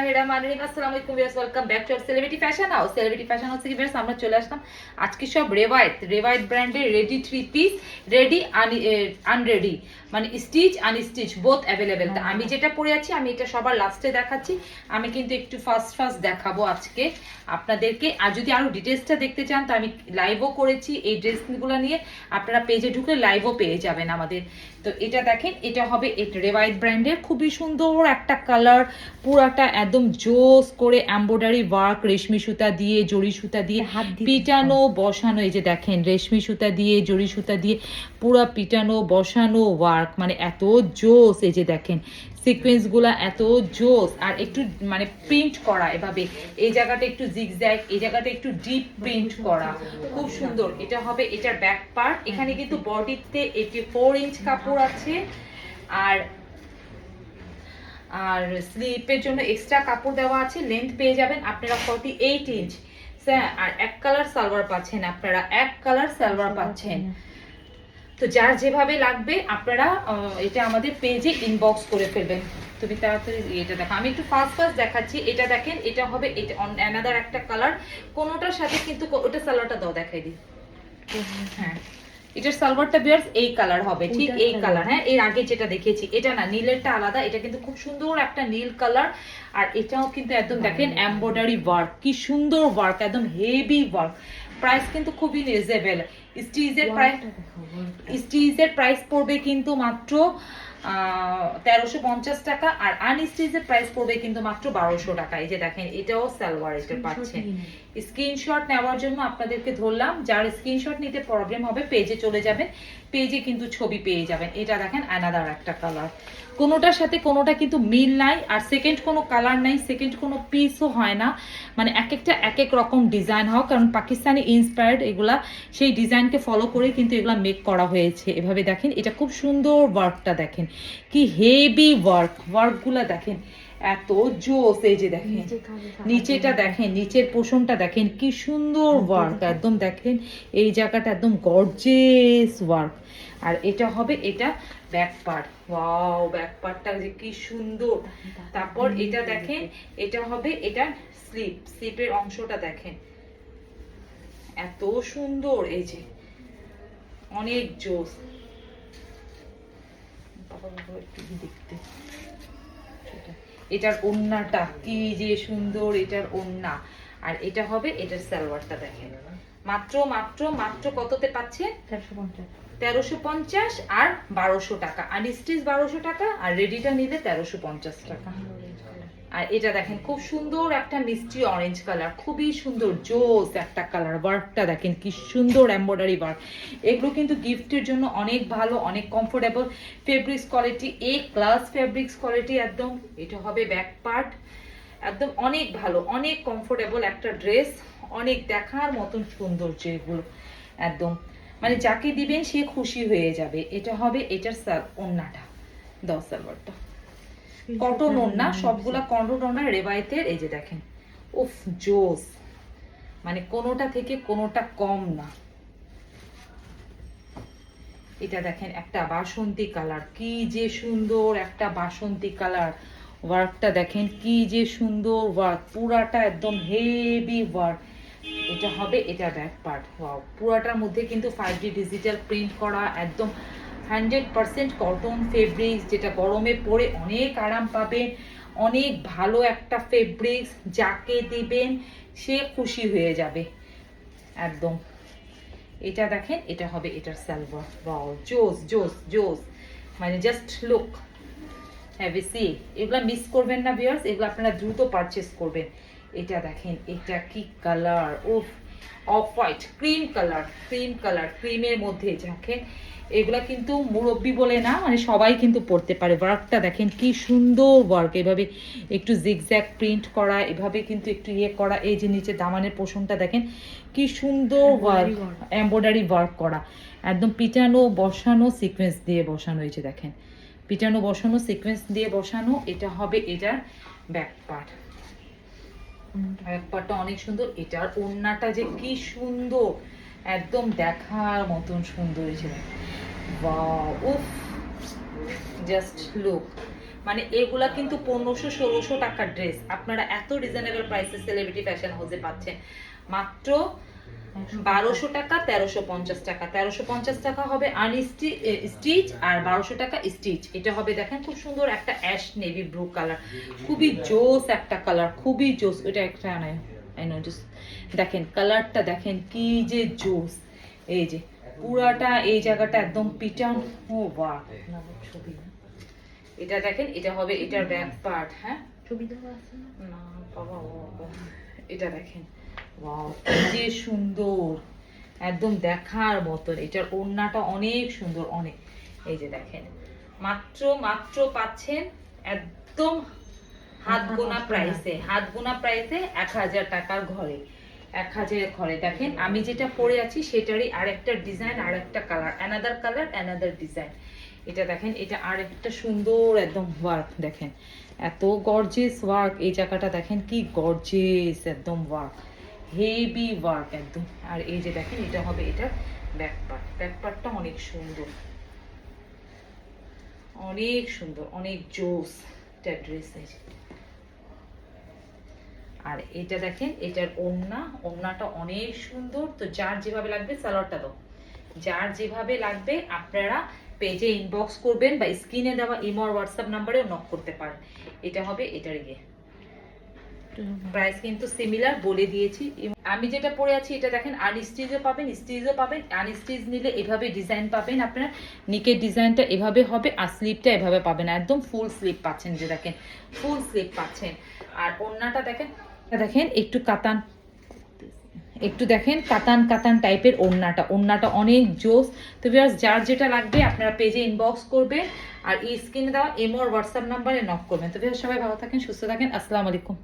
আসসালামু আলাইকুম viewers, welcome back to celebrity fashion house. Celebrity fashion হাউসে ভিউয়ার্স আমরা চলে আসলাম আজকে সব রেওয়াইট ব্র্যান্ডের ready three piece, ready unready, মানে স্টিচ আনস্টিচ বোথ অ্যাভেলেবেল। তা আমি যেটা পরে আছি আমি এটা সবার লাস্টে দেখাচ্ছি। আমি কিন্তু একটু ফার্স্ট দেখাবো আজকে আপনাদেরকে। আর যদি আরো ডিটেলসটা দেখতে চান তো আমি লাইভও করেছি এই ড্রেসগুলো নিয়ে, আপনারা পেজে ঢুকে লাইভও পেয়ে যাবেন আমাদের। তো এটা দেখেন, এটা হবে রেওয়াইট ব্র্যান্ডের, খুবই সুন্দর একটা কালার, পুরাটা একদম জোস করে এমব্রয়ডারি ওয়ার্ক, রেশমি সুতা দিয়ে জরি সুতা দিয়ে পিটানো বসানো। এই যে দেখেন রেশমি সুতা দিয়ে জরি সুতা দিয়ে পুরা পিটানো বসানো ওয়ার্ক, মানে এত জোস। এই যে দেখেন সিকোয়েন্স গুলা এত জোস, আর একটু মানে প্রিন্ট করা এভাবে, এই জায়গাটা একটু জিগজ্যাগ, এই জায়গাটা একটু ডিপ প্রিন্ট করা, খুব সুন্দর। এটা হবে এটার ব্যাক পার্ট। এখানে কিন্তু বডিতে 84 ইঞ্চ কাপড় আছে, আর আর স্লিপের জন্য এক্সট্রা কাপড় দেওয়া আছে। লেন্থ পেয়ে যাবেন আপনারা 48 ইঞ্চ। আর এক কালার সালোয়ার পাচ্ছেন, আপনারা এক কালার সালোয়ার পাচ্ছেন। তো যার যেভাবে লাগবে আপনারা এটা আমাদের পেজে ইনবক্স করে ফেলবেন। তুমি তাড়াতাড়ি এটা দেখো, আমি একটু ফাস্ট দেখাচ্ছি। এটা দেখেন, এটা হবে এটা অ্যানাদার একটা কালার, কোনোটার সাথে কিন্তু ওটা সালোয়ারটা দাও দেখাই দিই। হ্যাঁ, এটার সালোয়ারটা ভিউয়ার্স এই কালার হবে, ঠিক এই কালার। হ্যাঁ, এর আগে যেটা দেখেছি এটা না, নীলেরটা আলাদা, এটা কিন্তু খুব সুন্দর একটা নীল কালার। আর এটাও কিন্তু একদম দেখেন এমব্রয়ডারি ওয়ার্ক, কি সুন্দর ওয়ার্ক, একদম হেভি ওয়ার্ক। প্রাইস কিন্তু খুবই রিজনেবল। স্টিচের প্রাইস পড়বে কিন্তু মাত্র 1350 টাকা, আর আনস্টিচের প্রাইস পড়বে কিন্তু মাত্র 1200 টাকা। এই যে দেখেন এটাও সালোয়ার, এটা পাচ্ছেন। স্ক্রিনশট নেওয়ার জন্য আপনাদেরকে ধরলাম, যার স্ক্রিনশট নিতে প্রবলেম হবে পেজে চলে যাবেন, পেজে কিন্তু ছবি পেয়ে যাবেন। এটা দেখেন অ্যানাদার একটা কালার, কোনোটার সাথে কোনোটা কিন্তু মিল নাই, আর সেকেন্ড কোনো কালার নাই, সেকেন্ড কোনো পিসও হয় না, মানে এক একটা এক এক রকম ডিজাইন হয়, কারণ পাকিস্তানি ইন্সপায়ার্ড এগুলা, সেই ডিজাইনকে ফলো করে কিন্তু এগুলা মেক করা হয়েছে। এভাবে দেখেন, এটা খুব সুন্দর ওয়ার্কটা দেখেন, কি হেভি ওয়ার্কগুলা দেখেন এত জোস। এই যে দেখেন নিচেটা দেখেন, নিচের পোর্শনটা দেখেন কি সুন্দর ওয়ার্ক, একদম দেখেন এই জায়গাটা একদম গর্জিয়াস ওয়ার্ক। আর এটা হবে এটা ব্যাক পার্ট, ওয়াও ব্যাক পার্টটা যে কি সুন্দর। তারপর এটা দেখেন, এটা হবে এটা স্লিপের অংশটা দেখেন এত সুন্দর, এই যে অনেক জোস। একটু দেখতে, এটার ওড়নাটা কি যে সুন্দর, এটার ওড়না। আর এটা হবে এটার সালোয়ারটা দেখেন, মাত্র মাত্র মাত্র কততে পাচ্ছে? 1350 আর 1200 টাকা, আর স্টিচ 1200 টাকা, আর রেডিটা নিলে 1350 টাকা। আর এটা দেখেন খুব সুন্দর একটা মিষ্টি অরেঞ্জ কালার, খুবই সুন্দর জোস একটা কালার। ওয়ার্কটা দেখেন কি সুন্দর এমব্রয়ডারি ওয়ার্ক। এগুলো কিন্তু গিফটের জন্য অনেক ভালো, অনেক কমফোর্টেবল, ফেব্রিক্স কোয়ালিটি এ ক্লাস ফেব্রিক্স কোয়ালিটি একদম। এটা হবে ব্যাক পার্ট, একদম অনেক ভালো, অনেক কমফোর্টেবল একটা ড্রেস, অনেক দেখার মতন সুন্দর, যেগুলো একদম মানে যাকে দিবেন সে খুশি হয়ে যাবে। এটা হবে এটার ওড়নাটা, 10 সালোয়ারটা কটন ওড়না, সবগুলা কটন ওড়না রেওয়াইতের। এই যে দেখেন উফ জোস, মানে কোনোটা থেকে কোনোটা কম না। এটা দেখেন একটা বাসন্তী কালার, কি যে সুন্দর একটা বাসন্তী কালার। ওয়ার্কটা দেখেন কি যে সুন্দর ওয়ার্ক, পুরাটা একদম হেভি ওয়ার্ক। এটা হবে এটা ব্যাক পার্ট, ওয়াও পুরাটার মধ্যে কিন্তু 5D ডিজিটাল প্রিন্ট করা, একদম 100% কটন ফেব্রিক্স, যেটা গরমে পরে অনেক আরাম পাবেন, অনেক ভালো একটা ফেব্রিক্স, যাকে দিবেন সে খুশি হয়ে যাবে একদম। এটা দেখেন, এটা হবে এটার সালোয়ার, ওয়াও জোস জোস জোস, মানে just look have a see. এগুলা মিস করবেন না ভিউয়ার্স, এগুলো আপনারা দ্রুত পারচেস করবেন। এটা দেখেন এটা কি কালার, উফ অফ হোয়াইট ক্রিম কালার, ক্রিমের মধ্যে দেখেন। এগুলা কিন্তু মুরব্বি বলে না, মানে সবাই কিন্তু পরতে পারে। ওয়ার্কটা দেখেন কি সুন্দর ওয়ার্ক, এভাবে একটু জিগজ্যাগ প্রিন্ট করা, এভাবে কিন্তু একটু ইয়ে করা। এই যে নিচে দামানের পোর্শনটা দেখেন কি সুন্দর ওয়ার্ক, এমব্রয়ডারি ওয়ার্ক করা, একদম পিটানো বসানো সিকোয়েন্স দিয়ে বসানো। এই যে দেখেন পিটানো বসানো সিকোয়েন্স দিয়ে বসানো। এটা হবে এটার ব্যাক পার্ট, ব্যাক পার্টটা অনেক সুন্দর। এটার ওড়নাটা যে কি সুন্দর, একদম দেখার মতন সুন্দর। এসে ওয়াও উফ জাস্ট লুক, মানে এগুলা কিন্তু 1500-1600 টাকার ড্রেস আপনারা এত রিজনেবল প্রাইসে সেলিব্রিটি ফ্যাশন হাউসে পাচ্ছেন মাত্র 1200 টাকা, 1350 টাকা। 1350 টাকা হবে স্টিচ আর 1200 টাকা স্টিচ। এটা হবে দেখেন খুব সুন্দর একটা অ্যাশ নেভি ব্লু কালার, খুবই জোস একটা কালার, খুবই জোস। এটা একটা আনায় আই নো জোস, দেখেন কালারটা দেখেন কি যে জোস। এই যে পুরাটা এই জায়গাটা একদম পিটান, ও বাহ ছবি। এটা দেখেন এটা হবে এটার ব্যাক পার্ট। হ্যাঁ ছবি দেওয়া আছে না বাবা, এটা দেখেন ওয়াও কি যে সুন্দর, একদম দেখার মতন। এটার ওড়নাটা অনেক সুন্দর অনেক। এই যে দেখেন মাত্র মাত্র পাচ্ছেন একদম হাত গোনা প্রাইসে, হাত গোনা প্রাইসে 1000 টাকার ঘরে, 1000 ঘরে। দেখেন আমি যেটা পরে আছি সেটারই আরেকটা ডিজাইন, আরেকটা colour, another colour another design. এটা দেখেন এটা আরেকটা সুন্দর একদম ওয়ার্ক, দেখেন এত গর্জিয়াস ওয়ার্ক। এই জায়গাটা দেখেন কি গর্জিয়াস একদম ওয়ার্ক, হেভি ওয়ার্ক একদম। আর এই যে দেখেন এটা হবে এটার ব্যাক পার্ট, ব্যাক পার্টটা অনেক সুন্দর, অনেক সুন্দর, অনেক জোস একটা ড্রেস। আর এটা দেখেন এটার ওড়না, ওড়নাটা অনেক সুন্দর। তো যার যেভাবে লাগবে সালোয়ারটা দাও, যার যেভাবে লাগবে আপনারা পেজে ইনবক্স করবেন বা স্ক্রিনে দেওয়া ইমো আর হোয়াটসঅ্যাপ নাম্বারেও নক করতে পারেন। এটা হবে এটার প্রাইস কিন্তু সিমিলার বলে দিয়েছি। আমি যেটা পরে আছি এটা দেখেন আনস্টিচও পাবেন, স্টিচও পাবেন। আনস্টিচ নিলে এভাবে ডিজাইন পাবেন আপনারা, নিকের ডিজাইনটা এভাবে হবে আর স্লিপটা এভাবে পাবেন, একদম ফুল স্লিপ পাচ্ছেন। যে দেখেন ফুল স্লিপ পাচ্ছেন। আর ওড়নাটা দেখেন, দেখেন একটু কাতান, একটু দেখেন কাতান কাতান টাইপের ওড়নাটা, ওড়নাটা অনেক জোস। তো ভিউয়ার্স যার যেটা লাগবে আপনারা পেজে ইনবক্স করবেন আর স্ক্রিনে দেওয়া ইমো আর হোয়াটসঅ্যাপ নাম্বারে নক করবেন। তো ভিউয়ার্স সবাই ভালো থাকেন, সুস্থ থাকেন, আসসালামু আলাইকুম।